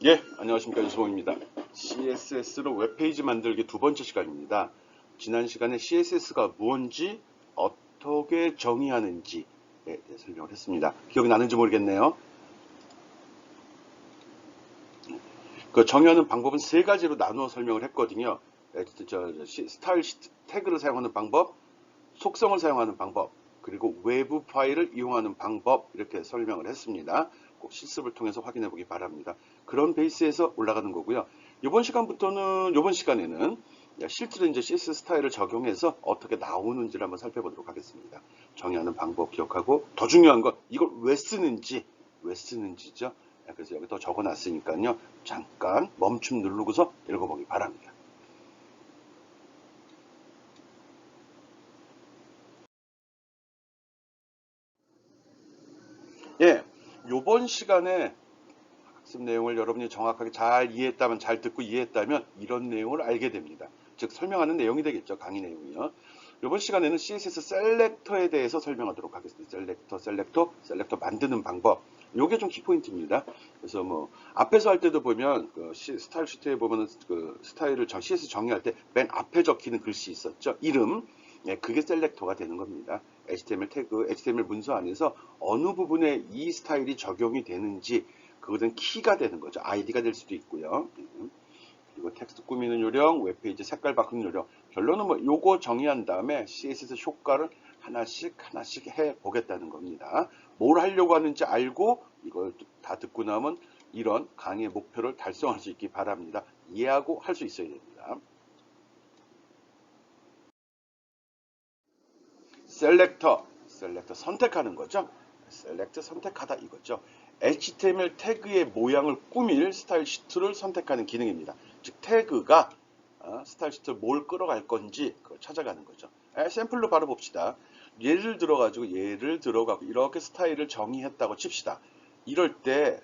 예, 안녕하십니까. 유수봉입니다. CSS로 웹페이지 만들기 두 번째 시간입니다. 지난 시간에 CSS가 무엇인지, 어떻게 정의하는지에 대해 설명을 했습니다. 기억이 나는지 모르겠네요. 그 정의하는 방법은 세 가지로 나누어 설명을 했거든요. 스타일 시트 태그를 사용하는 방법, 속성을 사용하는 방법, 그리고 외부 파일을 이용하는 방법, 이렇게 설명을 했습니다. 꼭 실습을 통해서 확인해 보기 바랍니다. 그런 베이스에서 올라가는 거고요. 이번 시간에는 실제로 이제 CSS 스타일을 적용해서 어떻게 나오는지를 한번 살펴보도록 하겠습니다. 정의하는 방법 기억하고, 더 중요한 건 이걸 왜 쓰는지죠. 그래서 여기 또 적어 놨으니까요. 잠깐 멈춤 누르고서 읽어보기 바랍니다. 예, 요번 시간에 학습 내용을 여러분이 정확하게 잘 이해했다면, 잘 듣고 이해했다면 이런 내용을 알게 됩니다. 즉 설명하는 내용이 되겠죠. 강의 내용이요. 이번 시간에는 CSS 셀렉터에 대해서 설명하도록 하겠습니다. 셀렉터 만드는 방법. 요게 좀 키포인트입니다. 그래서 뭐 앞에서 할 때도 보면 그 스타일 시트에 보면은 그 스타일을 CSS 정의할 때 맨 앞에 적히는 글씨 있었죠. 이름. 예, 그게 셀렉터가 되는 겁니다. HTML 태그, HTML 문서 안에서 어느 부분에 이 스타일이 적용이 되는지, 그것은 키가 되는 거죠. 아이디가 될 수도 있고요. 그리고 텍스트 꾸미는 요령, 웹페이지 색깔 바꾸는 요령. 결론은 뭐 요거 정의한 다음에 CSS 효과를 하나씩 해 보겠다는 겁니다. 뭘 하려고 하는지 알고 이걸 다 듣고 나면 이런 강의의 목표를 달성할 수 있기 바랍니다. 이해하고 할 수 있어야 됩니다. 셀렉터 선택하는 거죠. 셀렉트 선택하다 이거죠. HTML 태그의 모양을 꾸밀 스타일 시트를 선택하는 기능입니다. 즉 태그가 스타일 시트 뭘 끌어갈 건지 그걸 찾아가는 거죠. 샘플로 바로 봅시다. 예를 들어가고 이렇게 스타일을 정의했다고 칩시다. 이럴 때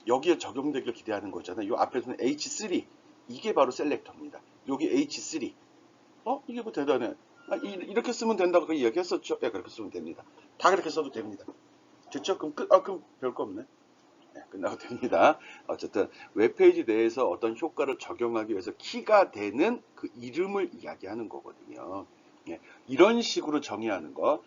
여기에 적용되길 기대하는 거잖아요. 이 앞에서는 H3, 이게 바로 셀렉터입니다. 여기 H3, 이게 뭐 대단해. 이렇게 쓰면 된다고 이야기했었죠. 네, 그렇게 쓰면 됩니다. 다 그렇게 써도 됩니다. 됐죠? 그럼 그럼 별거 없네. 네, 끝나도 됩니다. 어쨌든 웹페이지 내에서 어떤 효과를 적용하기 위해서 키가 되는 그 이름을 이야기하는 거거든요. 예, 이런 식으로 정의하는 걸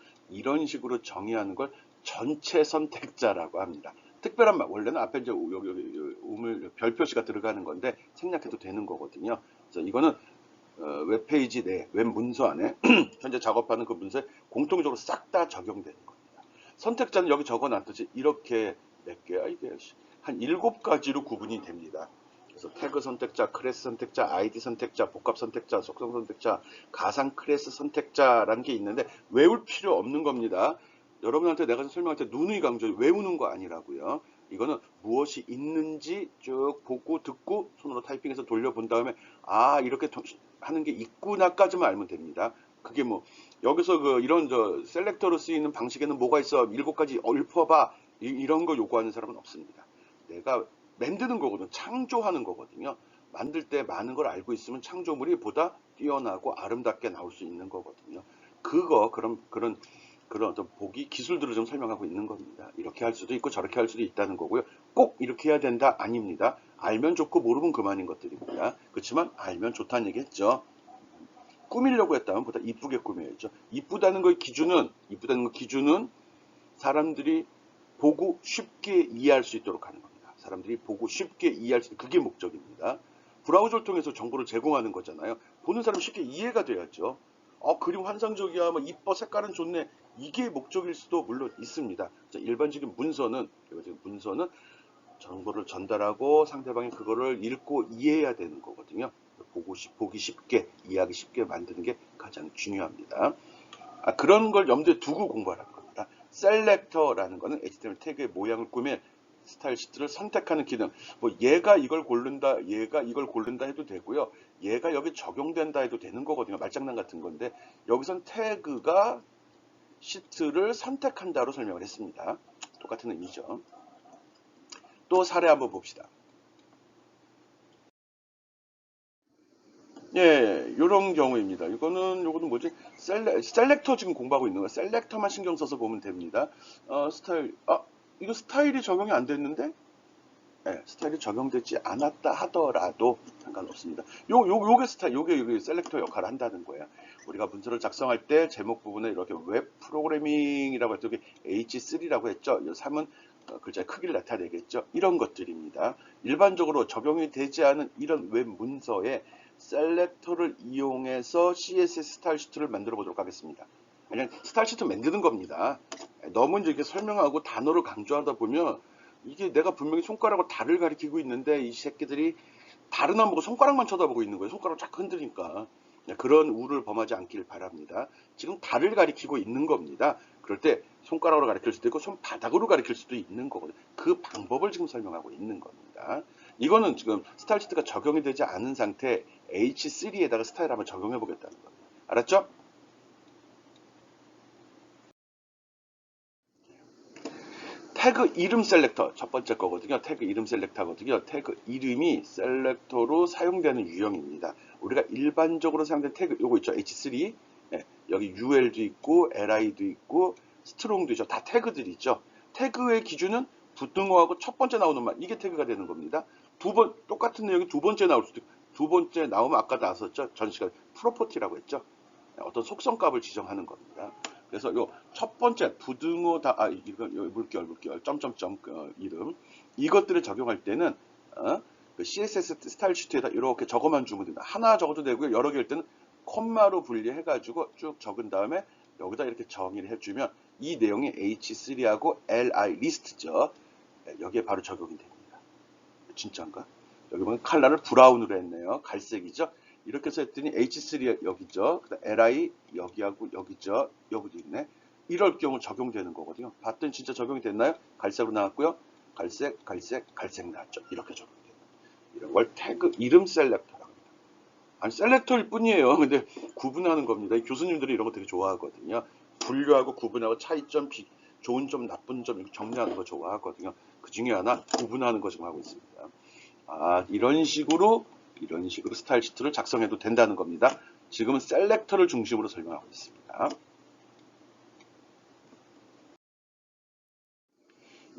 전체 선택자라고 합니다. 특별한 말, 원래는 앞에 이제 여기 우물 별 표시가 들어가는 건데 생략해도 되는 거거든요. 그래서 이거는 웹페이지 내, 웹 문서 안에 현재 작업하는 그 문서에 공통적으로 싹 다 적용되는 겁니다. 선택자는 여기 적어놨듯이 이렇게 몇 개야 이게 한 7가지로 구분이 됩니다. 그래서 태그 선택자, 클래스 선택자, 아이디 선택자, 복합 선택자, 속성 선택자, 가상 클래스 선택자라는 게 있는데 외울 필요 없는 겁니다. 여러분한테 내가 설명할 때 누누이 강조해, 외우는 거 아니라고요. 이거는 무엇이 있는지 쭉 보고 듣고 손으로 타이핑해서 돌려본 다음에 이렇게 하는 게 있구나까지만 알면 됩니다. 그게 뭐 여기서 이런 셀렉터로 쓰이는 방식에는 뭐가 있어? 7가지 읊어봐. 이런 거 요구하는 사람은 없습니다. 내가 만드는 거거든. 창조하는 거거든요. 만들 때 많은 걸 알고 있으면 창조물이 보다 뛰어나고 아름답게 나올 수 있는 거거든요. 그런 어떤 보기 기술들을 좀 설명하고 있는 겁니다. 이렇게 할 수도 있고 저렇게 할 수도 있다는 거고요. 꼭 이렇게 해야 된다 아닙니다. 알면 좋고 모르면 그만인 것들입니다. 그렇지만 알면 좋다는 얘기했죠. 꾸미려고 했다면 보다 이쁘게 꾸며야죠. 이쁘다는 거 기준은 사람들이 보고 쉽게 이해할 수 있도록 하는 겁니다. 사람들이 보고 쉽게 이해할 수 있는 그게 목적입니다. 브라우저를 통해서 정보를 제공하는 거잖아요. 보는 사람 쉽게 이해가 돼야죠. 그림 환상적이야, 뭐 이뻐, 색깔은 좋네. 이게 목적일 수도 물론 있습니다. 일반적인 문서는 정보를 전달하고 상대방이 그거를 읽고 이해해야 되는 거거든요. 보기 쉽게, 이해하기 쉽게 만드는 게 가장 중요합니다. 그런 걸 염두에 두고 공부하라는 겁니다. 셀렉터라는 거는 HTML 태그의 모양을 꾸며 스타일 시트를 선택하는 기능. 뭐 얘가 이걸 고른다 해도 되고요. 얘가 여기 적용된다 해도 되는 거거든요. 말장난 같은 건데 여기선 태그가 시트를 선택한다로 설명을 했습니다. 똑같은 의미죠. 또 사례 한번 봅시다. 예, 요런 경우입니다. 요거는 뭐지? 셀렉터 지금 공부하고 있는 거예요. 셀렉터만 신경 써서 보면 됩니다. 스타일, 이거 스타일이 적용이 안 됐는데? 예, 스타일이 적용되지 않았다 하더라도 상관없습니다. 요게 스타일, 요게 셀렉터 역할을 한다는 거예요. 우리가 문서를 작성할 때 제목 부분에 이렇게 웹 프로그래밍이라고 했죠. H3라고 했죠. 이 3은 글자의 크기를 나타내겠죠. 이런 것들입니다. 일반적으로 적용이 되지 않은 이런 웹 문서에 셀렉터를 이용해서 CSS 스타일 시트를 만들어 보도록 하겠습니다. 그냥 스타일 시트 만드는 겁니다. 너무 이제 이렇게 설명하고 단어를 강조하다 보면 이게 내가 분명히 손가락으로 달을 가리키고 있는데 이 새끼들이 달은 안 보고 손가락만 쳐다보고 있는 거예요. 손가락을 쫙 흔드니까. 그런 우를 범하지 않길 바랍니다. 지금 달을 가리키고 있는 겁니다. 그럴 때 손가락으로 가리킬 수도 있고 손바닥으로 가리킬 수도 있는 거거든요. 그 방법을 지금 설명하고 있는 겁니다. 이거는 지금 스타일 시트가 적용이 되지 않은 상태 H3에다가 스타일 한번 적용해 보겠다는 겁니다. 알았죠? 태그 이름 셀렉터 첫 번째 거거든요. 태그 이름 셀렉터거든요. 태그 이름이 셀렉터로 사용되는 유형입니다. 우리가 일반적으로 사용되는 태그 요거 있죠. H3 네, 여기 UL도 있고 LI도 있고 스트롱도 있죠. 다 태그들이 있죠. 태그의 기준은 부등호하고 첫 번째 나오는 말 이게 태그가 되는 겁니다. 똑같은 내용이 두 번째 나올 수도 있고 두 번째 나오면 아까 나왔었죠. 전 시간 프로퍼티라고 했죠. 어떤 속성값을 지정하는 겁니다. 그래서 요 첫 번째 부등호 이거 물결 점점점 이름 이것들을 적용할 때는 그 CSS 스타일 시트에다 이렇게 적어만 주면 됩니다. 하나 적어도 되고요. 여러 개일 때는 콤마로 분리해 가지고 쭉 적은 다음에 여기다 이렇게 정의를 해주면 이 내용이 H3하고 LI 리스트죠. 여기에 바로 적용이 됩니다. 진짜인가? 여기 보면 컬러를 브라운으로 했네요. 갈색이죠. 이렇게 해서 했더니 H3 여기죠. 그다음 LI 여기하고 여기죠. 여기도 있네. 이럴 경우 적용되는 거거든요. 봤더니 진짜 적용이 됐나요? 갈색으로 나왔고요. 갈색 나왔죠. 이렇게 적용돼요. 이런 걸 태그 이름 셀렉터라고 합니다. 아니 셀렉터일 뿐이에요. 근데 구분하는 겁니다. 교수님들이 이런 거 되게 좋아하거든요. 분류하고 구분하고 차이점, 좋은 점, 나쁜 점 이렇게 정리하는 거 좋아하거든요. 그 중에 하나 구분하는 거 지금 하고 있습니다. 이런 식으로 스타일 시트를 작성해도 된다는 겁니다. 지금은 셀렉터를 중심으로 설명하고 있습니다.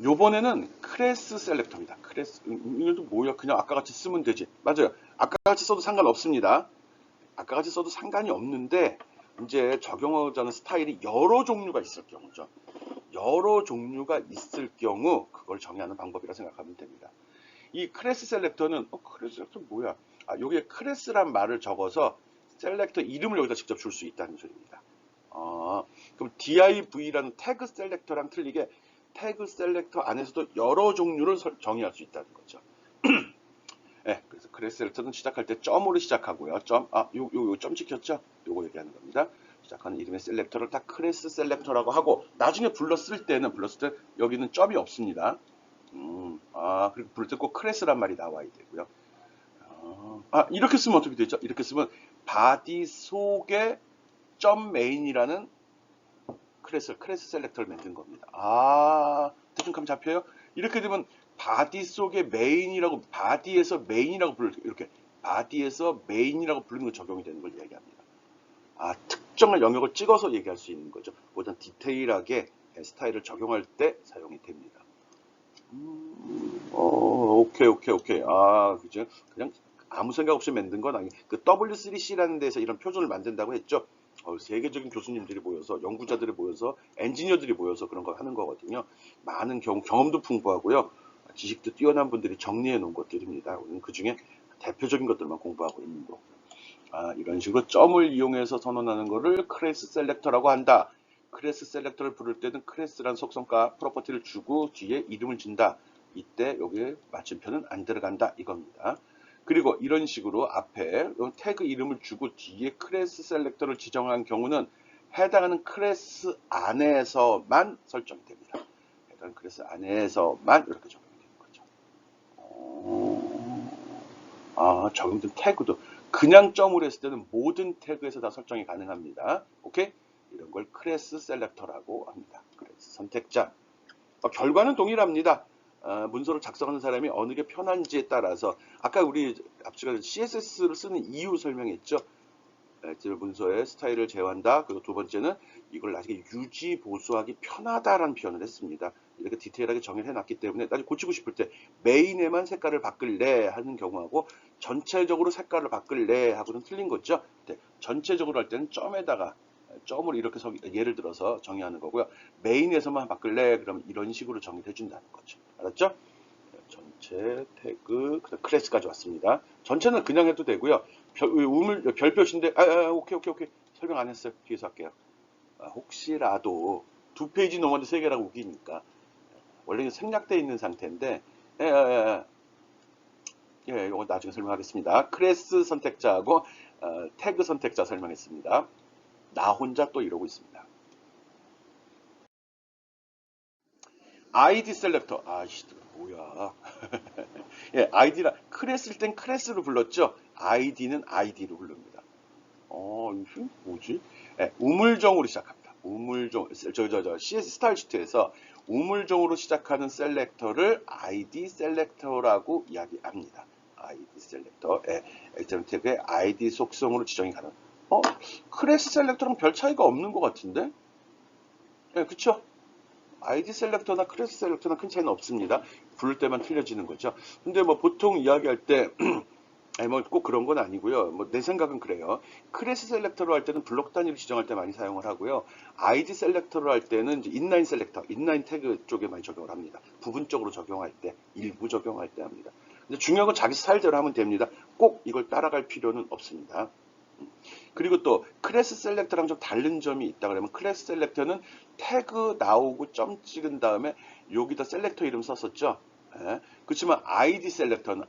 요번에는 클래스 셀렉터입니다. 클래스, 이것도 뭐야? 그냥 아까 같이 쓰면 되지. 맞아요. 아까 같이 써도 상관없습니다. 아까 같이 써도 상관이 없는데, 이제 적용하자는 스타일이 여러 종류가 있을 경우죠. 여러 종류가 있을 경우, 그걸 정의하는 방법이라 생각하면 됩니다. 이 클래스 셀렉터는, 클래스 셀렉터 뭐야? 요게 클래스란 말을 적어서 셀렉터 이름을 여기다 직접 줄 수 있다는 소리입니다. 그럼 div라는 태그 셀렉터랑 틀리게 태그 셀렉터 안에서도 여러 종류를 정의할 수 있다는 거죠. 네, 그래서 클래스 셀렉터는 시작할 때 점으로 시작하고요. 점 찍혔죠? 요거 얘기하는 겁니다. 시작하는 이름의 셀렉터를 다 클래스 셀렉터라고 하고 나중에 불렀을 때 여기는 점이 없습니다. 그리고 부를 때 꼭 클래스란 말이 나와야 되고요. 이렇게 쓰면 어떻게 되죠? 이렇게 쓰면 바디 속에 점 메인이라는 클래스 셀렉터를 만든 겁니다. 대충 감 잡혀요? 이렇게 되면 바디 속에 메인이라고 바디에서 메인이라고 이렇게 바디에서 메인이라고 부르는 거 적용이 되는 걸 이야기합니다. 특정한 영역을 찍어서 얘기할 수 있는 거죠. 보다 디테일하게 스타일을 적용할 때 사용이 됩니다. 오케이. 그죠? 그냥 아무 생각 없이 만든 건 아니에요. 그 W3C라는 데서 이런 표준을 만든다고 했죠. 세계적인 교수님들이 모여서, 연구자들이 모여서, 엔지니어들이 모여서 그런 걸 하는 거거든요. 많은 경험도 풍부하고요. 지식도 뛰어난 분들이 정리해 놓은 것들입니다. 우리는 그 중에 대표적인 것들만 공부하고 있는 거고요. 이런 식으로 점을 이용해서 선언하는 것을 클래스 셀렉터라고 한다. 클래스 셀렉터를 부를 때는 클래스란 속성과 프로퍼티를 주고 뒤에 이름을 준다. 이때 여기에 마침표는 안 들어간다 이겁니다. 그리고 이런 식으로 앞에 태그 이름을 주고 뒤에 클래스 셀렉터를 지정한 경우는 해당하는 클래스 안에서만 설정이 됩니다. 해당 클래스 안에서만 이렇게 적용이 되는 거죠. 적용된 태그도 그냥 점으로 했을 때는 모든 태그에서 다 설정이 가능합니다. 오케이? 이런 걸 클래스 셀렉터라고 합니다. 클래스 선택자. 결과는 동일합니다. 문서를 작성하는 사람이 어느 게 편한지에 따라서 아까 우리 앞쪽에 CSS를 쓰는 이유 설명했죠. HTML 문서의 스타일을 제어한다. 그리고 두 번째는 이걸 나중에 유지 보수하기 편하다라는 표현을 했습니다. 이렇게 디테일하게 정의를 해놨기 때문에 나중에 고치고 싶을 때 메인에만 색깔을 바꿀래 하는 경우하고 전체적으로 색깔을 바꿀래 하고는 틀린 거죠. 네, 전체적으로 할 때는 점에다가 점을 이렇게 예를 들어서 정의하는 거고요. 메인에서만 바꿀래 그러면 이런 식으로 정의를 해준다는 거죠. 알았죠? 전체 태그 클래스까지 왔습니다. 전체는 그냥 해도 되고요. 별표신데 오케이 설명 안 했어요. 뒤에서 할게요. 혹시라도 두 페이지 넘어도 세 개라고 우기니까 원래 생략되어 있는 상태인데 이거 나중에 설명하겠습니다. 클래스 선택자하고 태그 선택자 설명했습니다. 나 혼자 또 이러고 있습니다. ID 셀렉터. 아이씨, 뭐야. 예, 아이디라, 클래스일 땐 클래스로 불렀죠? 아이디는 아이디로 부릅니다. 이게 뭐지? 예, 우물정으로 시작합니다. 우물정, CS 스타일 시트에서 우물정으로 시작하는 셀렉터를 ID 셀렉터라고 이야기합니다. ID 셀렉터. 예, HTML 태그의 ID 속성으로 지정이 가능. 클래스 셀렉터랑 별 차이가 없는 것 같은데? 예, 그쵸? ID 셀렉터나 클래스 셀렉터나 큰 차이는 없습니다. 부를 때만 틀려지는 거죠. 근데 뭐 보통 이야기할 때 아니 뭐 꼭 그런 건 아니고요. 뭐 내 생각은 그래요. 클래스 셀렉터로 할 때는 블록 단위로 지정할 때 많이 사용을 하고요. ID 셀렉터로 할 때는 이제 인라인 셀렉터, 인라인 태그 쪽에 많이 적용을 합니다. 부분적으로 적용할 때, 일부 적용할 때 합니다. 근데 중요한 건 자기 스타일대로 하면 됩니다. 꼭 이걸 따라갈 필요는 없습니다. 그리고 또 클래스 셀렉터랑 좀 다른 점이 있다 그러면 클래스 셀렉터는 태그 나오고 점 찍은 다음에 여기다 셀렉터 이름 썼었죠. 예. 그렇지만 ID 셀렉터는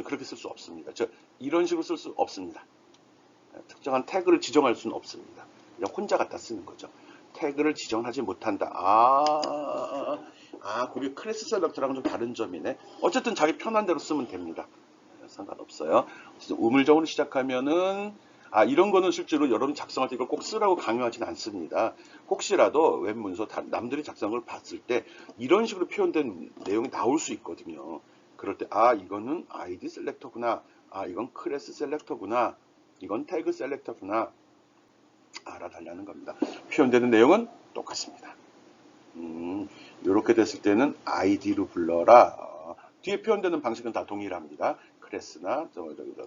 그렇게 쓸 수 없습니다. 이런 식으로 쓸 수 없습니다. 특정한 태그를 지정할 수는 없습니다. 그냥 혼자 갖다 쓰는 거죠. 태그를 지정하지 못한다. 그게 클래스 셀렉터랑 좀 다른 점이네. 어쨌든 자기 편한 대로 쓰면 됩니다. 상관없어요. 우물정으로 시작하면은 이런 거는 실제로 여러분 작성할 때 이걸 꼭 쓰라고 강요하진 않습니다. 혹시라도 웹 문서 남들이 작성을 봤을 때 이런 식으로 표현된 내용이 나올 수 있거든요. 그럴 때 이거는 ID 셀렉터구나. 이건 클래스 셀렉터구나. 이건 태그 셀렉터구나. 알아달라는 겁니다. 표현되는 내용은 똑같습니다. 이렇게 됐을 때는 ID로 불러라. 뒤에 표현되는 방식은 다 동일합니다. 클래스나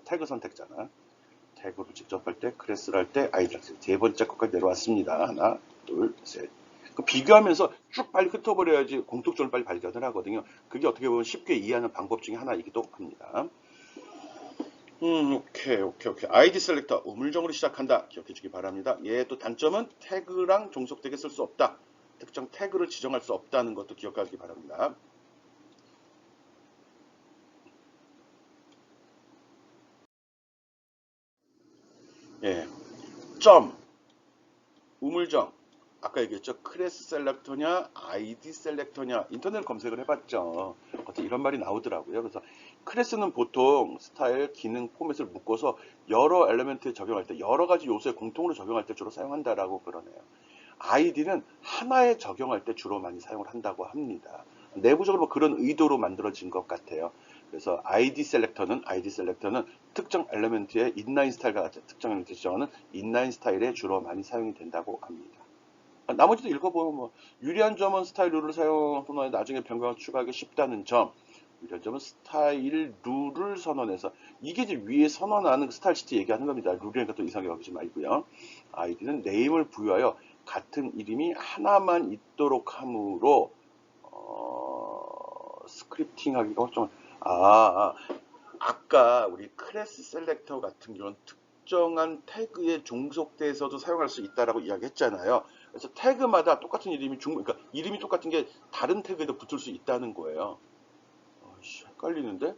태그 선택자나 태그로 직접 할 때 클래스를 할 때 아이디 세 번째 것까지 내려왔습니다. 하나, 둘, 셋. 비교하면서 쭉 빨리 흩어버려야지 공통점을 빨리 발견을 하거든요. 그게 어떻게 보면 쉽게 이해하는 방법 중에 하나이기도 합니다. 오케이. ID 셀렉터 우물정으로 시작한다. 기억해 주기 바랍니다. 얘 또 단점은 태그랑 종속되게 쓸 수 없다. 특정 태그를 지정할 수 없다는 것도 기억하기 바랍니다. 예, 점, 우물정. 아까 얘기했죠. 클래스 셀렉터냐, ID 셀렉터냐. 인터넷 검색을 해봤죠. 어떻게 이런 말이 나오더라고요. 그래서 클래스는 보통 스타일, 기능, 포맷을 묶어서 여러 엘리멘트에 적용할 때, 여러 가지 요소에 공통으로 적용할 때 주로 사용한다라고 그러네요. ID는 하나에 적용할 때 주로 많이 사용을 한다고 합니다. 내부적으로 뭐 그런 의도로 만들어진 것 같아요. 그래서 ID 셀렉터는 특정 엘리멘트의 인라인 스타일과 같은 특정 엘리멘트 지정하는 인라인 스타일에 주로 많이 사용이 된다고 합니다. 나머지도 읽어보면 뭐 유리한 점은 스타일 룰을 사용하거나 나중에 변경을 추가하기 쉽다는 점, 유리한 점은 스타일 룰을 선언해서 이게 이제 위에 선언하는 스타일 시트 얘기하는 겁니다. 룰이니까 또 이상하게 여기지 말고요. 아이디는 네임을 부여하여 같은 이름이 하나만 있도록 함으로 스크립팅하기가 좀 아까 우리 클래스 셀렉터 같은 경우는 특정한 태그에 종속돼서도 사용할 수 있다라고 이야기했잖아요. 그래서 태그마다 똑같은 이름이 그러니까 이름이 똑같은 게 다른 태그에도 붙을 수 있다는 거예요. 헷갈리는데?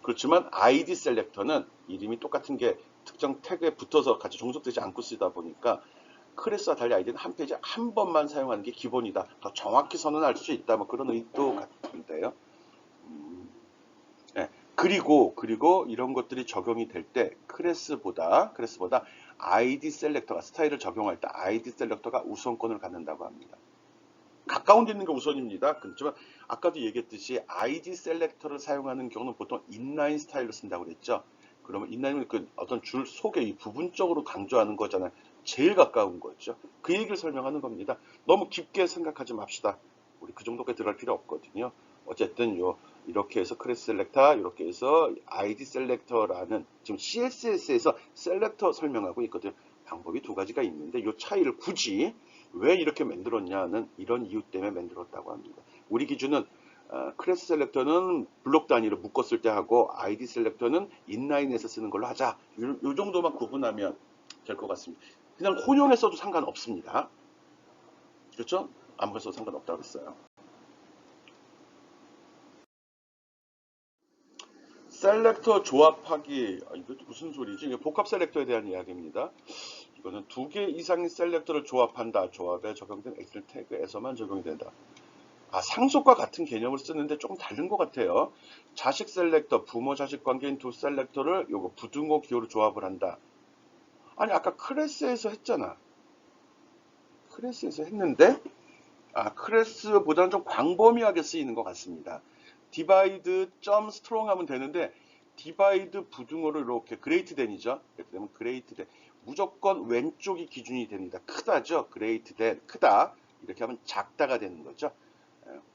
그렇지만 ID 셀렉터는 이름이 똑같은 게 특정 태그에 붙어서 같이 종속되지 않고 쓰다 보니까 클래스와 달리 아이디는 한 페이지에 한 번만 사용하는 게 기본이다. 더 정확히 선언할 수 있다. 뭐 그런 의도 같은데요. 네. 그리고 이런 것들이 적용이 될 때 클래스보다 ID 셀렉터가 스타일을 적용할 때 ID 셀렉터가 우선권을 갖는다고 합니다. 가까운 데 있는 게 우선입니다. 그렇지만 아까도 얘기했듯이 ID 셀렉터를 사용하는 경우는 보통 인라인 스타일로 쓴다고 그랬죠. 그러면 인라인은 그 어떤 줄 속에 이 부분적으로 강조하는 거잖아요. 제일 가까운 거죠. 그 얘기를 설명하는 겁니다. 너무 깊게 생각하지 맙시다. 우리 그 정도까지 들어갈 필요 없거든요. 어쨌든 이렇게 해서 크래스 셀렉터, 이렇게 해서 ID 셀렉터라는 지금 CSS에서 셀렉터 설명하고 있거든요. 방법이 두 가지가 있는데 이 차이를 굳이 왜 이렇게 만들었냐는 이런 이유 때문에 만들었다고 합니다. 우리 기준은 클래스 셀렉터는 블록 단위로 묶었을 때 하고 ID 셀렉터는 인라인에서 쓰는 걸로 하자. 이 정도만 구분하면 될 것 같습니다. 그냥 혼용해 써도 상관없습니다. 그렇죠? 아무거나 써도 상관없다고 했어요. 셀렉터 조합하기, 이것도 무슨 소리지? 이게 복합 셀렉터에 대한 이야기입니다. 이거는 두 개 이상의 셀렉터를 조합한다. 조합에 적용된 엑셀 태그에서만 적용이 된다. 상속과 같은 개념을 쓰는데 조금 다른 것 같아요. 자식 셀렉터, 부모 자식 관계인 두 셀렉터를 요거 부등호 기호로 조합을 한다. 아니 아까 클래스에서 했잖아. 클래스에서 했는데 클래스보다는 좀 광범위하게 쓰이는 것 같습니다. 디바이드 점 스트롱 하면 되는데 디바이드 부등호를 이렇게 그레이트 댄이죠. 이렇게 되면 그레이트 댄 무조건 왼쪽이 기준이 됩니다. 크다죠. 그레이트 댄 크다. 이렇게 하면 작다가 되는 거죠.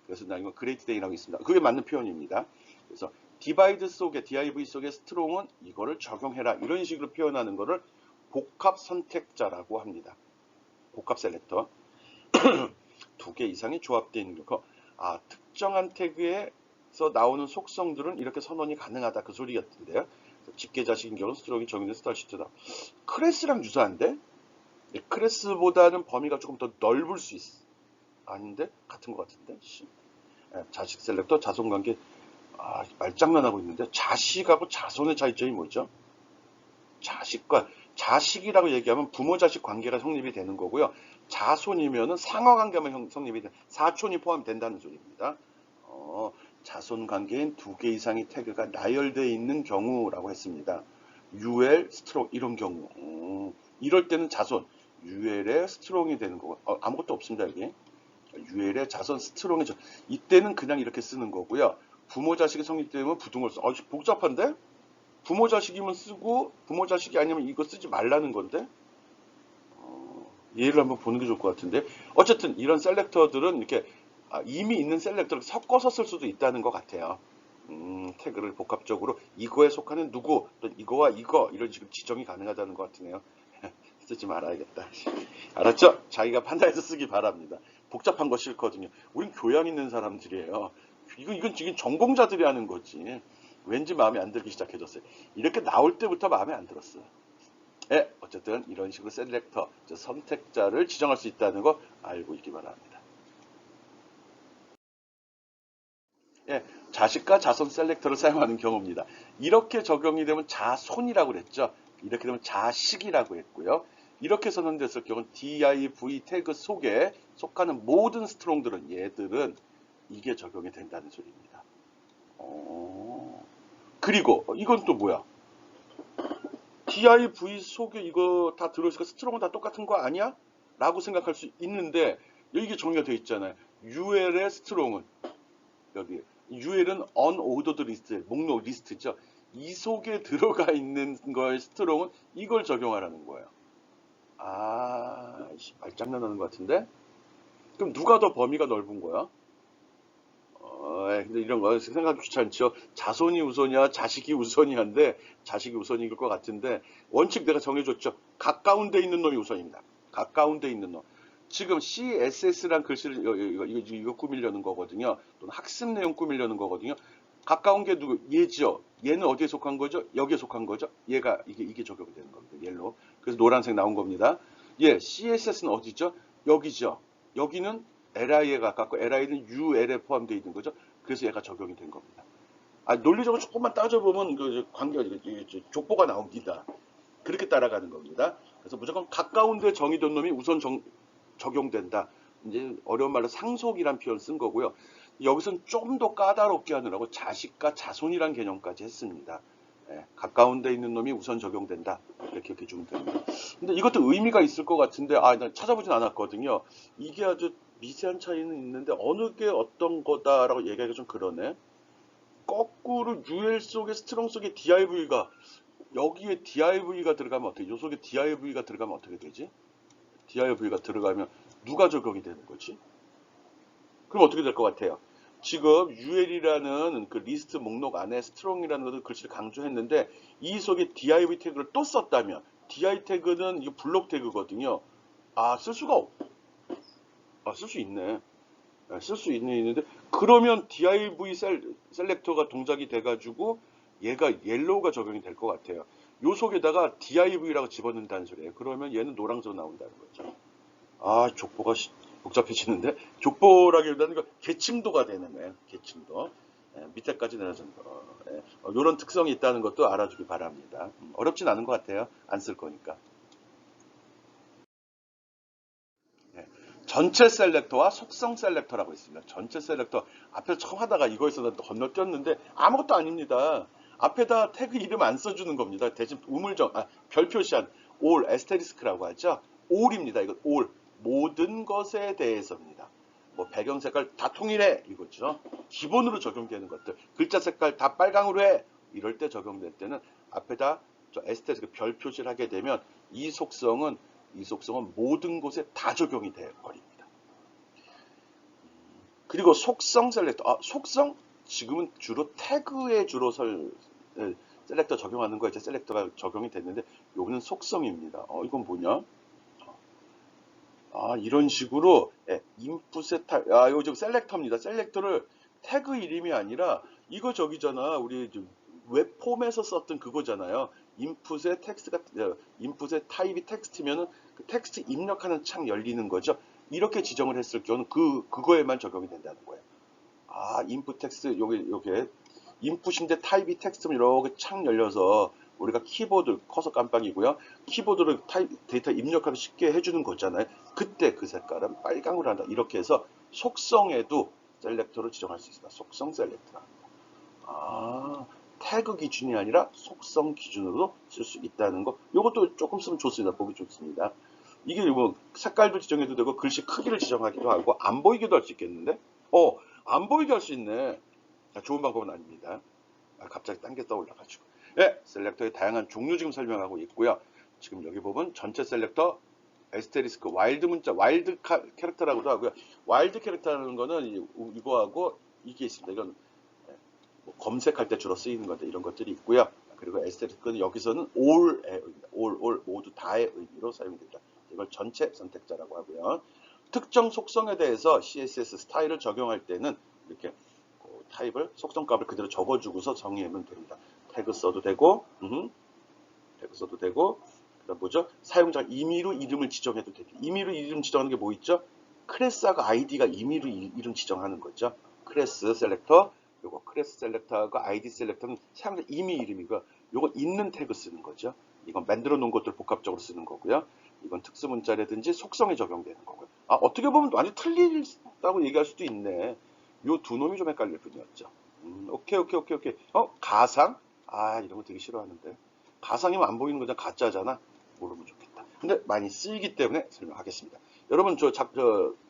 그래서 나 이거 그레이트 댄이라고 있습니다. 그게 맞는 표현입니다. 그래서 디바이드 속에 div 속에 스트롱은 이거를 적용해라. 이런 식으로 표현하는 거를 복합 선택자라고 합니다. 복합 셀렉터. 두 개 이상이 조합되어 있는 거. 특정한 태그에서 나오는 속성들은 이렇게 선언이 가능하다. 그 소리 같은데요. 집계 자식인 경우 스트롱이 적용된 스타일 시트다. 클래스랑 유사한데? 클래스보다는 범위가 조금 더 넓을 수 있어. 아닌데? 같은 것 같은데? 자식 셀렉터, 자손 관계. 말장난하고 있는데 자식하고 자손의 차이점이 뭐죠? 자식이라고 얘기하면 부모 자식 관계가 성립이 되는 거고요. 자손이면은 상하 관계만 성립이 돼. 사촌이 포함된다는 소리입니다. 자손 관계인 두 개 이상의 태그가 나열되어 있는 경우라고 했습니다. UL, 스트롱 이런 경우. 이럴 때는 자손, UL에 스트롱이 되는 거고 아무것도 없습니다 여기. UL에 자손 스트롱이죠. 이때는 그냥 이렇게 쓰는 거고요. 부모 자식이 성립되면 부등호를 써. 복잡한데? 부모 자식이면 쓰고 부모 자식이 아니면 이거 쓰지 말라는 건데 예를 한번 보는 게 좋을 것 같은데 어쨌든 이런 셀렉터들은 이렇게 이미 있는 셀렉터를 섞어서 쓸 수도 있다는 것 같아요. 태그를 복합적으로 이거에 속하는 누구 또 이거와 이거 이런 식으로 지정이 가능하다는 것 같으네요. 쓰지 말아야겠다. 알았죠? 자기가 판단해서 쓰기 바랍니다. 복잡한 거 싫거든요. 우린 교양 있는 사람들이에요. 이건 지금 전공자들이 하는 거지. 왠지 마음에 안 들기 시작해졌어요. 이렇게 나올 때부터 마음에 안 들었어요. 어쨌든 이런 식으로 셀렉터, 선택자를 지정할 수 있다는 거 알고 있기 바랍니다. 자식과 자손 셀렉터를 사용하는 경우입니다. 이렇게 적용이 되면 자손이라고 그랬죠. 이렇게 되면 자식이라고 했고요. 이렇게 선언됐을 경우는 div 태그 속에 속하는 모든 스트롱들은 얘들은 이게 적용이 된다는 소리입니다. 그리고 이건 또 뭐야? div 속에 이거 다 들어있으니까 스트롱은 다 똑같은 거 아니야? 라고 생각할 수 있는데 이게 정리가 되어 있잖아요. ul의 스트롱은 여기 ul은 unordered list, 목록 리스트죠. 이 속에 들어가 있는 거의 스트롱은 이걸 적용하라는 거예요. 말장난하는 것 같은데? 그럼 누가 더 범위가 넓은 거야? 근데 이런 거 생각하기 귀찮죠. 자손이 우선이야, 자식이 우선이한데 자식이 우선일 것 같은데 원칙 내가 정해줬죠. 가까운 데 있는 놈이 우선입니다. 가까운 데 있는 놈. 지금 CSS란 글씨를 이거 꾸미려는 거거든요. 또는 학습 내용 꾸미려는 거거든요. 가까운 게 누구? 얘죠. 얘는 어디에 속한 거죠? 여기에 속한 거죠. 얘가 이게 적용이 되는 겁니다. 옐로. 그래서 노란색 나온 겁니다. CSS는 어디죠? 여기죠. 여기는 LI에 가깝고 LI는 UL에 포함되어 있는 거죠. 그래서 얘가 적용이 된 겁니다. 논리적으로 조금만 따져보면 그 관계가 족보가 나옵니다. 그렇게 따라가는 겁니다. 그래서 무조건 가까운 데 정의된 놈이 우선 적용된다. 이제 어려운 말로 상속이란 표현 쓴 거고요. 여기서는 좀 더 까다롭게 하느라고 자식과 자손이란 개념까지 했습니다. 가까운 데 있는 놈이 우선 적용된다. 이렇게 기억해 주면 됩니다. 근데 이것도 의미가 있을 것 같은데, 난 찾아보진 않았거든요. 이게 아주 미세한 차이는 있는데, 어느 게 어떤 거다라고 얘기하기가 좀 그러네. 거꾸로 UL 속에 스트롱 속에 DIV가 여기에 div가 들어가면 어떻게, 요 속에 div가 들어가면 어떻게 되지? div가 들어가면 누가 적용이 되는 거지? 그럼 어떻게 될 것 같아요? 지금 UL이라는 그 리스트 목록 안에 strong이라는 것을 글씨를 강조했는데 이 속에 div 태그를 또 썼다면 div 태그는 이게 블록 태그거든요. 아, 쓸 수 있네. 쓸 수 있는데 그러면 div 셀렉터가 동작이 돼가지고 얘가 옐로우가 적용이 될 것 같아요. 요 속에다가 div라고 집어넣는다는 소리예요. 그러면 얘는 노란색으로 나온다는 거죠. 아, 족보가 복잡해지는데 족보라기보다는 계층도가 되는 거예요. 계층도. 밑에까지 내려진 거. 이런 특성이 있다는 것도 알아주기 바랍니다. 어렵진 않은 것 같아요. 안 쓸 거니까. 예. 전체 셀렉터와 속성 셀렉터라고 있습니다. 전체 셀렉터 앞에 처음 하다가 이거에서 건너뛰었는데 아무것도 아닙니다. 앞에다 태그 이름 안 써주는 겁니다. 대신 별 표시한 all 에스테리스크라고 하죠. all입니다. 이거 all 모든 것에 대해서입니다. 뭐 배경 색깔 다 통일해 이거죠. 기본으로 적용되는 것들 글자 색깔 다 빨강으로 해 이럴 때 적용될 때는 앞에다 에스테리스크 별 표시를 하게 되면 이 속성은 모든 곳에 다 적용이 돼 버립니다. 그리고 속성 셀렉터, 속성 지금은 주로 태그에 주로 셀렉터 적용하는 거에 이제 셀렉터가 적용이 됐는데 여기는 속성입니다. 이건 뭐냐? 이런 식으로 인풋의 이거 지금 셀렉터입니다. 셀렉터를 태그 이름이 아니라 이거 저기잖아. 우리 웹 폼에서 썼던 그거잖아요. 인풋의 타입이 텍스트면은 그 텍스트 입력하는 창 열리는 거죠. 이렇게 지정을 했을 경우는 그거에만 적용이 된다는 거예요. 인풋 텍스트 요게 인풋인데 타입이 텍스트면 이렇게 창 열려서 우리가 키보드 커서 깜빡이고요. 키보드를 데이터 입력하기 쉽게 해주는 거잖아요. 그때 그 색깔은 빨강으로 한다. 이렇게 해서 속성에도 셀렉터를 지정할 수 있습니다. 속성 셀렉터. 태그 기준이 아니라 속성 기준으로도 쓸 수 있다는 거. 이것도 조금 쓰면 좋습니다. 보기 좋습니다. 이게 뭐 색깔도 지정해도 되고 글씨 크기를 지정하기도 하고 안 보이기도 할 수 있겠는데? 안 보이게 할 수 있네. 좋은 방법은 아닙니다. 갑자기 딴 게 떠올라가지고. 셀렉터의 다양한 종류 지금 설명하고 있고요. 지금 여기 보면 전체 셀렉터, 에스테리스크, 와일드 문자, 와일드 캐릭터라고도 하고요. 와일드 캐릭터라는 거는 이거하고 이게 있습니다. 이건 뭐 검색할 때 주로 쓰이는 건데 이런 것들이 있고요. 그리고 에스테리스크는 여기서는 all의 의미입니다. all 모두 다의 의미로 사용됩니다. 이걸 전체 선택자라고 하고요. 특정 속성에 대해서 CSS 스타일을 적용할 때는 이렇게 타입을 속성값을 그대로 적어주고서 정의하면 됩니다. 태그 써도 되고, 그다음 뭐죠? 사용자 임의로 이름을 지정해도 됩니다. 임의로 이름 지정하는 게 뭐 있죠? 클래스하고 아이디가 임의로 이름 지정하는 거죠. 클래스 셀렉터, 요거 클래스 셀렉터하고 아이디 셀렉터는 사용자 임의 이름이고, 요거 있는 태그 쓰는 거죠. 이건 만들어 놓은 것들 복합적으로 쓰는 거고요. 이건 특수 문자라든지 속성에 적용되는 거고요. 어떻게 보면 완전 틀리다고 얘기할 수도 있네. 요 두 놈이 좀 헷갈릴 뿐이었죠. 오케이. 가상? 이런 거 되게 싫어하는데. 가상이면 안 보이는 거잖아. 가짜잖아. 모르면 좋겠다. 근데 많이 쓰이기 때문에 설명하겠습니다. 여러분,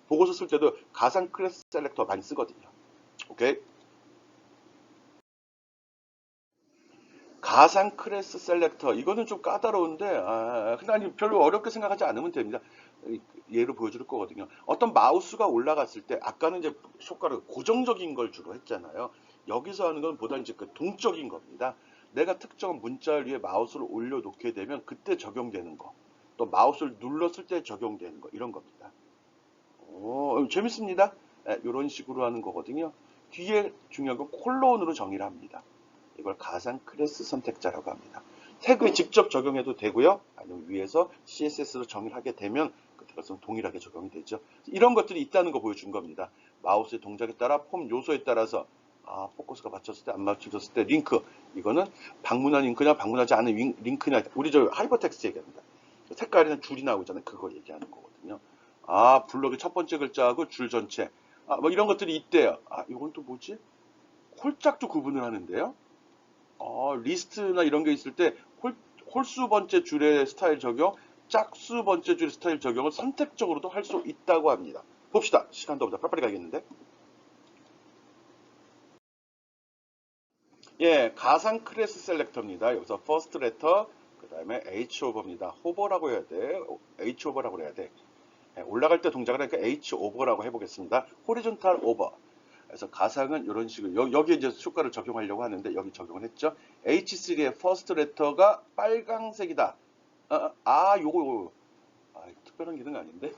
보고서 쓸 때도 가상 클래스 셀렉터 많이 쓰거든요. 오케이? 가상 클래스 셀렉터. 이거는 좀 까다로운데, 근데 아니, 별로 어렵게 생각하지 않으면 됩니다. 예로 보여줄 거거든요. 어떤 마우스가 올라갔을 때, 아까는 이제 효과를 고정적인 걸 주로 했잖아요. 여기서 하는 건 보다 이제 그 동적인 겁니다. 내가 특정 문자 위에 마우스를 올려놓게 되면 그때 적용되는 거. 또 마우스를 눌렀을 때 적용되는 거. 이런 겁니다. 재밌습니다. 이런 식으로 하는 거거든요. 뒤에 중요한 건 콜론으로 정의를 합니다. 이걸 가상 클래스 선택자라고 합니다. 태그에 직접 적용해도 되고요. 아니면 위에서 CSS로 정의를 하게 되면 그것은 동일하게 적용이 되죠. 이런 것들이 있다는 거 보여준 겁니다. 마우스의 동작에 따라 폼 요소에 따라서 포커스가 맞췄을 때 안 맞춰졌을 때 링크 이거는 방문한 링크냐 방문하지 않은 링크냐 우리 저 하이퍼텍스트 얘기합니다. 색깔이나 줄이 나오고 있잖아요. 그걸 얘기하는 거거든요. 블럭의 첫 번째 글자하고 줄 전체 뭐 이런 것들이 있대요. 이건 또 뭐지? 홀짝도 구분을 하는데요. 리스트나 이런 게 있을 때 홀수 번째 줄의 스타일 적용, 짝수 번째 줄의 스타일 적용을 선택적으로도 할 수 있다고 합니다. 봅시다. 시간도 없다. 빨리빨리 가겠는데. 예, 가상 클래스 셀렉터입니다. 여기서 first letter, 그 다음에 H 오버입니다. 호버라고 해야 돼. H 오버라고 해야 돼. 예, 올라갈 때 동작을 하니까 H 오버라고 해보겠습니다. 호리존탈 오버. 그래서 가상은 이런 식으로 여기에 이제 효과를 적용하려고 하는데 여기 적용을 했죠. H3의 first letter가 빨강색이다. 요거 특별한 기능 아닌데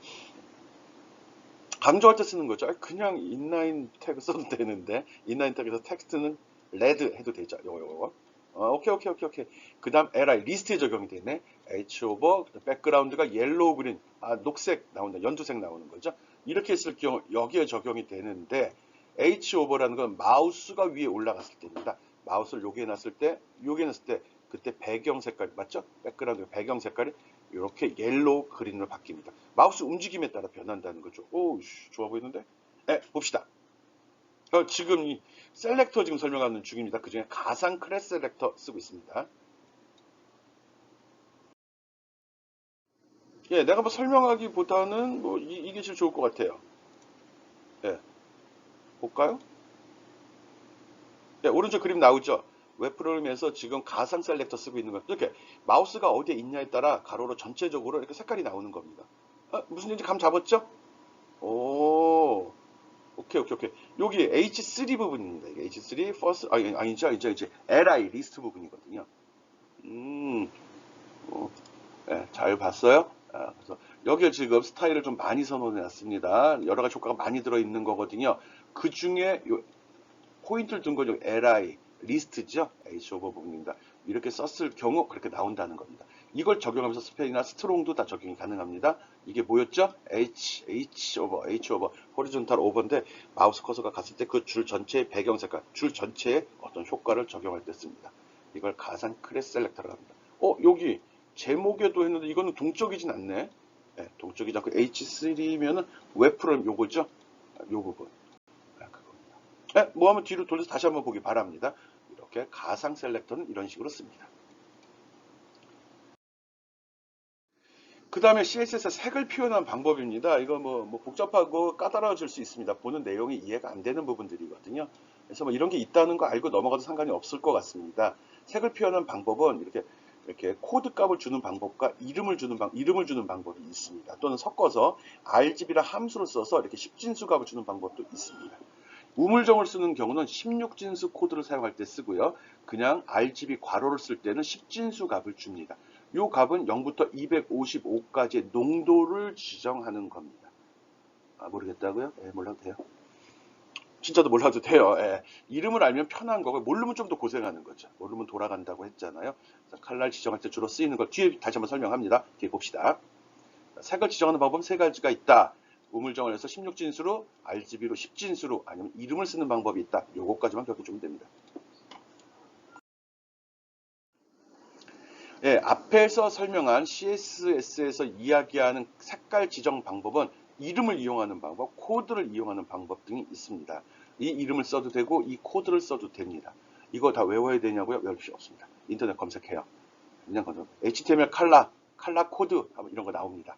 강조할 때 쓰는 거죠. 그냥 인라인 태그 써도 되는데 인라인 태그에서 텍스트는 레드 해도 되죠. 요거. 오케이. 그 다음 li 리스트에 적용이 되네. h 오버 백그라운드가 옐로우 그린 녹색 나온다. 연두색 나오는 거죠. 이렇게 했을 경우 여기에 적용이 되는데 h 오버라는 건 마우스가 위에 올라갔을 때입니다. 마우스를 여기에 놨을 때 그때 배경 색깔 맞죠? 백그라운드 배경 색깔이 이렇게 옐로우 그린으로 바뀝니다. 마우스 움직임에 따라 변한다는 거죠. 오, 좋아 보이는데? 네, 봅시다. 지금 이 셀렉터 지금 설명하는 중입니다. 그 중에 가상 클래스 셀렉터 쓰고 있습니다. 예, 내가 뭐 설명하기보다는 뭐 이게 제일 좋을 것 같아요. 예, 볼까요? 예, 오른쪽 그림 나오죠? 웹 프로그램에서 지금 가상 셀렉터 쓰고 있는 거예요. 이렇게 마우스가 어디에 있냐에 따라 가로로 전체적으로 이렇게 색깔이 나오는 겁니다. 무슨 얘기인지 감 잡았죠? 오, 오케이. 여기 H3 부분입니다. 이게 H3 first 아니죠. 이제 li 리스트 부분이거든요. 음, 어, 네, 잘 봤어요. 그래서 여기에 지금 스타일을 좀 많이 선언해 놨습니다. 여러 가지 효과가 많이 들어 있는 거거든요. 그 중에 포인트를 둔 거죠. li 리스트죠. h 오버 부분입니다. 이렇게 썼을 경우 그렇게 나온다는 겁니다. 이걸 적용하면서 스펠이나 스트롱도 다 적용이 가능합니다. 이게 뭐였죠? H 오버, 호리존탈 오버인데 마우스 커서가 갔을 때 그 줄 전체의 배경 색깔, 줄 전체에 어떤 효과를 적용할 때 씁니다. 이걸 가상 클래스 셀렉터라고 합니다. 여기 제목에도 했는데 이거는 동적이진 않네. 네, 동적이지 않고 H3면은 웹 프로그램 요거죠? 요 부분. 그겁니다. 네, 뭐 하면 뒤로 돌려서 다시 한번 보기 바랍니다. 이렇게 가상 셀렉터는 이런 식으로 씁니다. 그 다음에 CSS 색을 표현한 방법입니다. 이거 뭐 복잡하고 까다로워질 수 있습니다. 보는 내용이 이해가 안 되는 부분들이거든요. 그래서 뭐 이런 게 있다는 거 알고 넘어가도 상관이 없을 것 같습니다. 색을 표현한 방법은 이렇게 코드 값을 주는 방법과 이름을 주는 방법이 있습니다. 또는 섞어서 RGB라 함수를 써서 이렇게 10진수 값을 주는 방법도 있습니다. 우물정을 쓰는 경우는 16진수 코드를 사용할 때 쓰고요. 그냥 RGB 괄호를 쓸 때는 10진수 값을 줍니다. 이 값은 0부터 255까지의 농도를 지정하는 겁니다. 모르겠다고요? 몰라도 돼요. 진짜도 몰라도 돼요. 이름을 알면 편한 거고 모르면 좀 더 고생하는 거죠. 모르면 돌아간다고 했잖아요. 칼날 지정할 때 주로 쓰이는 걸 뒤에 다시 한번 설명합니다. 뒤에 봅시다. 색을 지정하는 방법은 세 가지가 있다. 우물정을 해서 16진수로, RGB로 10진수로, 아니면 이름을 쓰는 방법이 있다. 요거까지만 기억해주면 됩니다. 예, 앞에서 설명한 CSS에서 이야기하는 색깔 지정 방법은 이름을 이용하는 방법, 코드를 이용하는 방법 등이 있습니다. 이 이름을 써도 되고 이 코드를 써도 됩니다. 이거 다 외워야 되냐고요? 외울 필요 없습니다. 인터넷 검색해요. 그냥 HTML 칼라 코드 이런 거 나옵니다.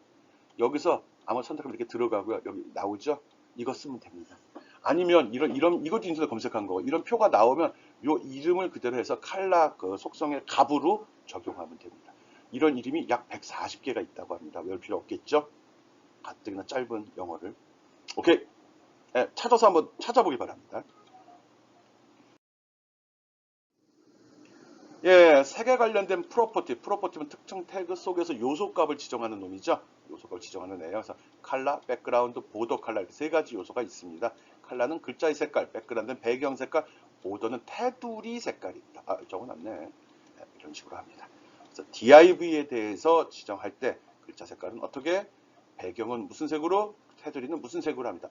여기서 아마 선택하면 이렇게 들어가고요. 여기 나오죠? 이거 쓰면 됩니다. 아니면 이것도 인터넷 검색한 거고 이런 표가 나오면 요 이름을 그대로 해서 칼라 그 속성의 값으로 적용하면 됩니다. 이런 이름이 약 140개가 있다고 합니다. 외울 필요 없겠죠? 가뜩이나 짧은 영어를. 오케이. 찾아서 한번 찾아보기 바랍니다. 예, 색에 관련된 프로퍼티는 특정 태그 속에서 요소값을 지정하는 놈이죠. 요소값을 지정하는 애예요. 그래서 컬러, 백그라운드, 보더 컬러 이렇게 세 가지 요소가 있습니다. 컬러는 글자의 색깔, 백그라운드는 배경 색깔, 보더는 테두리 색깔입니다. 적어놨네. 이런 식으로 합니다. 그래서 div에 대해서 지정할 때 글자 색깔은 어떻게, 배경은 무슨 색으로, 테두리는 무슨 색으로 합니다.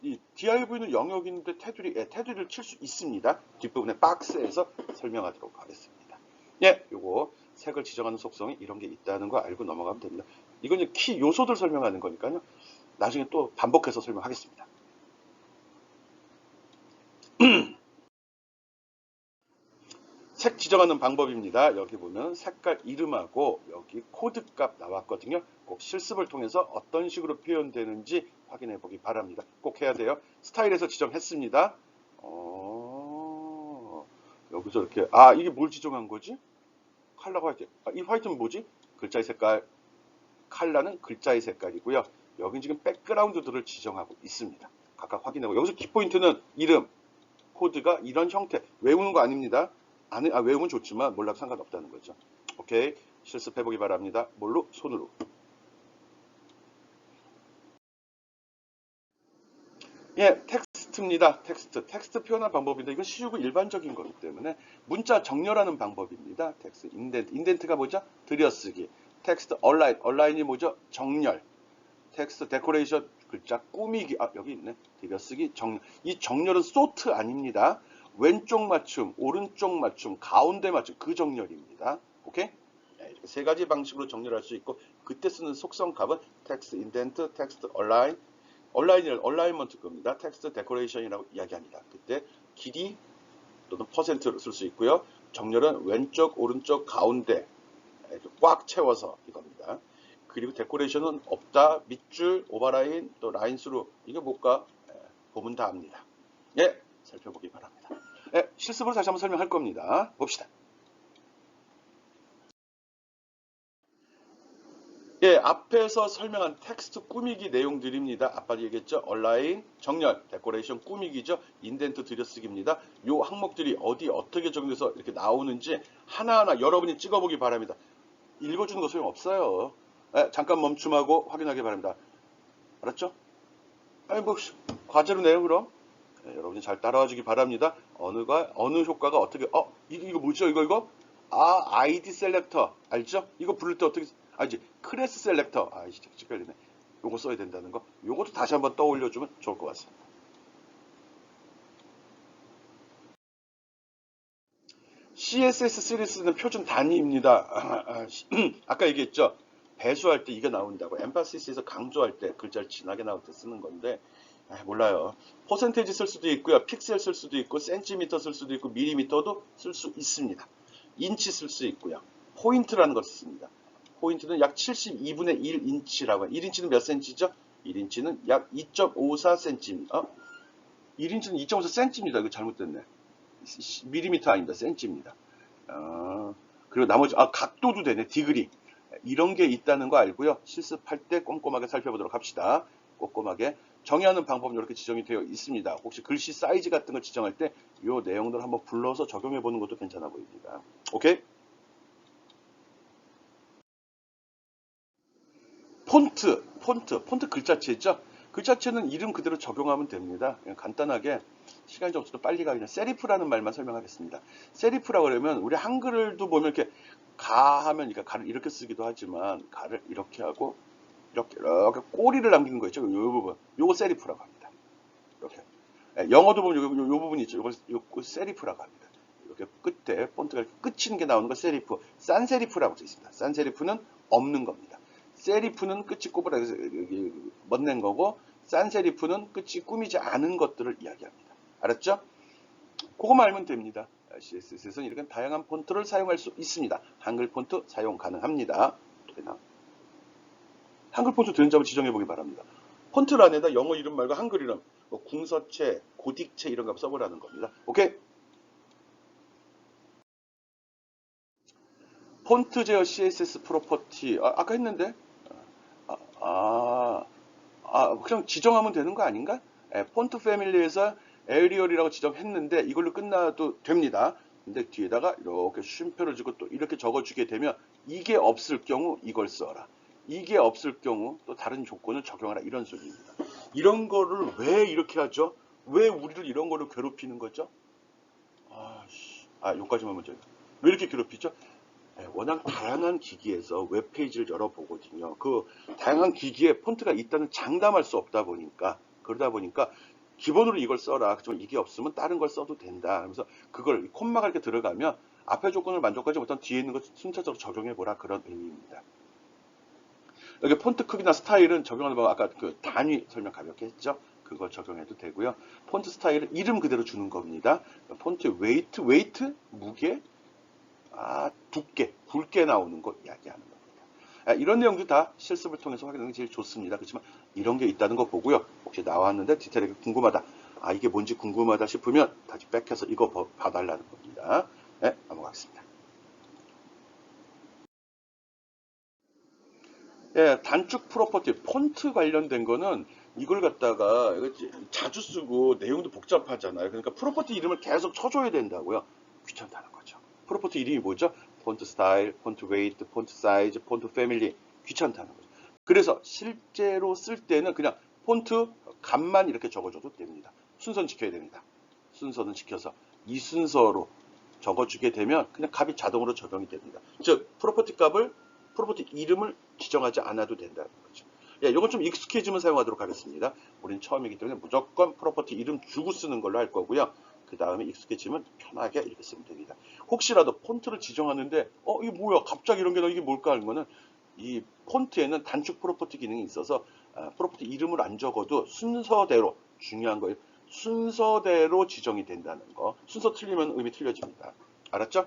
이 div는 영역인데 테두리를 칠 수 있습니다. 뒷부분에 박스에서 설명하도록 하겠습니다. 예, 요거 색을 지정하는 속성이 이런 게 있다는 거 알고 넘어가면 됩니다. 이건 키 요소들 설명하는 거니까요. 나중에 또 반복해서 설명하겠습니다. 색 지정하는 방법입니다. 여기 보면 색깔 이름하고 여기 코드 값 나왔거든요. 꼭 실습을 통해서 어떤 식으로 표현되는지 확인해 보기 바랍니다. 꼭 해야 돼요. 스타일에서 지정했습니다. 여기서 이렇게 이게 뭘 지정한 거지? 컬러 화이트. 이 화이트는 뭐지? 글자의 색깔. 컬러는 글자의 색깔이고요. 여기 지금 백그라운드들을 지정하고 있습니다. 각각 확인하고 여기서 키포인트는 이름, 코드가 이런 형태. 외우는 거 아닙니다. 외우면 좋지만 몰라도 상관없다는 거죠. 오케이. 실습해보기 바랍니다. 뭘로? 손으로. 예, 텍스트입니다. 텍스트 표현한 방법인데 이건 쉬우고 일반적인 거기 때문에 문자 정렬하는 방법입니다. 텍스트 인덴트가 뭐죠? 들여쓰기. 텍스트 얼라인이 뭐죠? 정렬. 텍스트 데코레이션 글자 꾸미기. 여기 있네. 들여쓰기 정렬. 이 정렬은 소트 아닙니다. 왼쪽 맞춤, 오른쪽 맞춤, 가운데 맞춤 그 정렬입니다. 오케이? 이렇게 세 가지 방식으로 정렬할 수 있고 그때 쓰는 속성 값은 텍스트 인덴트, 텍스트 얼라인먼트 겁니다. 텍스트 데코레이션이라고 이야기합니다. 그때 길이 또는 퍼센트를 쓸 수 있고요. 정렬은 왼쪽, 오른쪽, 가운데 꽉 채워서 이겁니다. 그리고 데코레이션은 없다, 밑줄, 오버라인, 또 라인수로 이게 뭘까? 보면 다 압니다. 예, 살펴보기 바랍니다. 예, 실습으로 다시 한번 설명할 겁니다. 봅시다. 예, 앞에서 설명한 텍스트 꾸미기 내용들입니다. 아까 얘기했죠? 얼라인, 정렬, 데코레이션 꾸미기죠? 인덴트 들여쓰기입니다. 요 항목들이 어디 어떻게 적용돼서 이렇게 나오는지 하나하나 여러분이 찍어보기 바랍니다. 읽어주는 거 소용없어요. 예, 잠깐 멈춤하고 확인하기 바랍니다. 알았죠? 뭐 과제로 내요 그럼. 예, 여러분이 잘 따라와 주기 바랍니다. 어느 효과가 어떻게 이거 뭐죠? 이거 아이디 셀렉터 알죠? 이거 부를 때 어떻게 이제 클래스 셀렉터 진짜 헷갈리네. 요거 써야 된다는 거. 요것도 다시 한번 떠올려 주면 좋을 것 같습니다. CSS3 쓰는 표준 단위입니다. 아까 얘기했죠? 배수할 때 이게 나온다고. 엠파시스에서 강조할 때 글자를 진하게 나올 때 쓰는 건데 몰라요. 퍼센테이지 쓸 수도 있고요. 픽셀 쓸 수도 있고 센티미터 쓸 수도 있고 밀리미터도 쓸 수 있습니다. 인치 쓸 수 있고요. 포인트라는 걸 씁니다. 포인트는 약 72분의 1인치라고 해요. 1인치는 몇 센치죠? 1인치는 약 2.54cm. 1인치는 2.54cm입니다. 이거 잘못됐네. 밀리미터 아닙니다. 센치입니다. 그리고 나머지 각도도 되네. 디그리. 이런 게 있다는 거 알고요. 실습할 때 꼼꼼하게 살펴보도록 합시다. 꼼꼼하게 정의하는 방법은 이렇게 지정이 되어 있습니다. 혹시 글씨 사이즈 같은 걸 지정할 때 이 내용들을 한번 불러서 적용해 보는 것도 괜찮아 보입니다. 오케이? 폰트 글자체죠. 글자체는 이름 그대로 적용하면 됩니다. 그냥 간단하게 시간이 좀 없어서 빨리 가기 전에 세리프라는 말만 설명하겠습니다. 세리프라고 그러면 우리 한글도 보면 이렇게 가 하면 그러니까 가를 이렇게 쓰기도 하지만 가를 이렇게 하고 이렇게 꼬리를 남기는 거 있죠. 요 부분 요거 세리프라고 합니다. 이렇게 영어도 보면 요 부분이 있죠. 요거 세리프라고 합니다. 이렇게 끝에 폰트가 이렇게 끝인 게 나오는 거 세리프, 산세리프라고 되어 있습니다. 산세리프는 없는 겁니다. 세리프는 끝이 꼬부라져서 멋낸 거고 산세리프는 끝이 꾸미지 않은 것들을 이야기합니다. 알았죠? 그거만 알면 됩니다. CSS에서는 이렇게 다양한 폰트를 사용할 수 있습니다. 한글 폰트 사용 가능합니다. 한글 폰트 되는지 한번 지정해 보기 바랍니다. 폰트란에다 영어 이름 말고 한글 이름, 뭐 궁서체, 고딕체 이런 거 써보라는 겁니다. 오케이? 폰트 제어 CSS 프로퍼티 아까 했는데 그냥 지정하면 되는 거 아닌가? 폰트 패밀리에서 에리얼이라고 지정했는데 이걸로 끝나도 됩니다. 근데 뒤에다가 이렇게 쉼표를 주고 또 이렇게 적어주게 되면 이게 없을 경우 이걸 써라. 이게 없을 경우 또 다른 조건을 적용하라 이런 소리입니다. 이런 거를 왜 이렇게 하죠? 왜 우리를 이런 거로 괴롭히는 거죠? 여기까지만 먼저. 왜 이렇게 괴롭히죠? 워낙 다양한 기기에서 웹페이지를 열어보거든요. 그 다양한 기기에 폰트가 있다는 장담할 수 없다 보니까 그러다 보니까 기본으로 이걸 써라. 그렇지만 이게 없으면 다른 걸 써도 된다. 그래서 그걸 콤마가 이렇게 들어가면 앞에 조건을 만족하지 못한 뒤에 있는 것 순차적으로 적용해보라 그런 의미입니다. 여기 폰트 크기나 스타일은 적용하는 방법 아까 그 단위 설명 가볍게 했죠. 그거 적용해도 되고요. 폰트 스타일은 이름 그대로 주는 겁니다. 폰트 웨이트 무게 두께, 굵게 나오는 거 이야기하는 겁니다. 이런 내용도 다 실습을 통해서 확인하는 게 제일 좋습니다. 그렇지만 이런 게 있다는 거 보고요. 혹시 나왔는데 디테일하게 궁금하다. 아, 이게 뭔지 궁금하다 싶으면 다시 백해서 이거 봐달라는 겁니다. 네, 넘어가겠습니다. 예, 단축 프로퍼티, 폰트 관련된 거는 이걸 갖다가 자주 쓰고 내용도 복잡하잖아요. 그러니까 프로퍼티 이름을 계속 쳐줘야 된다고요. 귀찮다는 거죠. 프로퍼티 이름이 뭐죠? 폰트 스타일, 폰트 웨이트, 폰트 사이즈, 폰트 패밀리. 귀찮다는 거죠. 그래서 실제로 쓸 때는 그냥 폰트 값만 이렇게 적어줘도 됩니다. 순서는 지켜야 됩니다. 순서는 지켜서 이 순서로 적어주게 되면 그냥 값이 자동으로 적용이 됩니다. 즉 프로퍼티 이름을 지정하지 않아도 된다는 거죠. 예, 이건 좀 익숙해지면 사용하도록 하겠습니다. 우린 처음이기 때문에 무조건 프로퍼티 이름 주고 쓰는 걸로 할 거고요. 그 다음에 익숙해지면 편하게 이렇게 쓰면 됩니다. 혹시라도 폰트를 지정하는데 이게 뭐야 갑자기 이런 게 이게 뭘까 하는 거는 이 폰트에는 단축 프로퍼티 기능이 있어서 프로퍼티 이름을 안 적어도 순서대로 중요한 거예요. 순서대로 지정이 된다는 거. 순서 틀리면 의미 틀려집니다. 알았죠?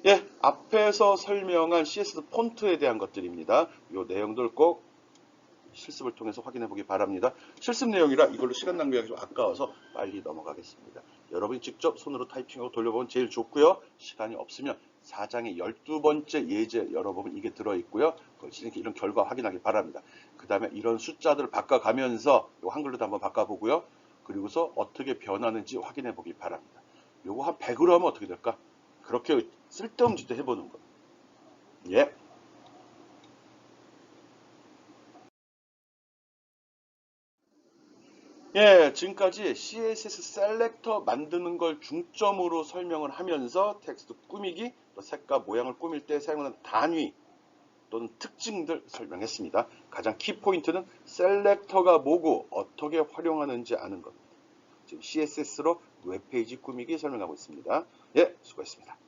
예, 앞에서 설명한 CSS 폰트에 대한 것들입니다. 이 내용들 꼭 실습을 통해서 확인해 보기 바랍니다. 실습 내용이라 이걸로 시간 낭비하기 좀 아까워서 빨리 넘어가겠습니다. 여러분이 직접 손으로 타이핑하고 돌려보면 제일 좋고요. 시간이 없으면 4장의 12번째 예제 열어보면 이게 들어있고요. 이런 결과 확인하기 바랍니다. 그 다음에 이런 숫자들을 바꿔가면서 한글로도 한번 바꿔보고요. 그리고서 어떻게 변하는지 확인해 보기 바랍니다. 요거 한 100으로 하면 어떻게 될까? 그렇게 쓸데없는 짓도 해보는 거. 예. 예, 지금까지 CSS 셀렉터 만드는 걸 중점으로 설명을 하면서 텍스트 꾸미기, 또 색과 모양을 꾸밀 때 사용하는 단위 또는 특징들 설명했습니다. 가장 키포인트는 셀렉터가 뭐고 어떻게 활용하는지 아는 겁니다. 지금 CSS로 웹페이지 꾸미기 설명하고 있습니다. 예, 수고했습니다.